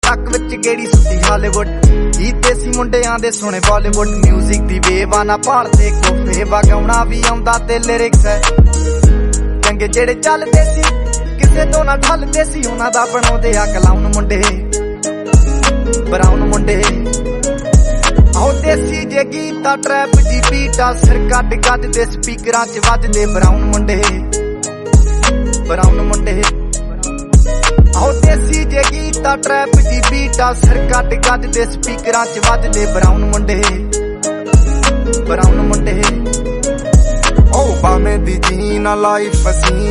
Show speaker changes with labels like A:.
A: truck ਵਿੱਚ ਗੇੜੀ ਸੁੱਟੀ Hollywood ਹੀ ਦੇਸੀ ਮੁੰਡਿਆਂ ਦੇ ਸੁਣੇ ਬਾਲੀਵੁੱਡ ਮਿਊਜ਼ਿਕ ਦੀ ਵੇਵਾ ਨਾ ਭਾਲਦੇ ਕੋਫੇ ਵਗਾਉਣਾ ਵੀ ਆਉਂਦਾ ਤੇ ਲਿਰਿਕਸ ਹੈ ਚੰਗੇ ਜਿਹੜੇ ਚੱਲਦੇ ਸੀ ਕਿਸੇ ਤੋਂ ਨਾ ਠੱਲਦੇ ਸੀ ਉਹਨਾਂ ਦਾ ਬਣਾਉਂਦੇ ਆ ਕਲਾਉਨ ਮੁੰਡੇ ਬਰਾਉਨ ਮੁੰਡੇ ਆਹ ਦੇਸੀ ਜੇ ਗੀਤਾ ਟਰੈਪ ਜੀ ਬੀਟਾ ਸਿਰ ਕੱਢ ਕੱਢ ਦੇ ਸਪੀਕਰਾਂ 'ਚ ਵੱਜਦੇ ਬਰਾਉਨ ਮੁੰਡੇ ਆਹ ਦੇਸੀ ਜੇ ਗੀਤਾ ਟਰੈਪ ਜੀ ਬੀਟਾ ਸਿਰ ਕੱਢ ਕੱਢ ਦੇ ਸਪੀਕਰਾਂ 'ਚ ਵੱਜਦੇ ਬਰਾਉਨ ਮੁੰਡੇ ਓ ਬਾਵੇਂ ਦੀ ਜੀਨਾ ਲਾਈਫ ਅਸੀਂ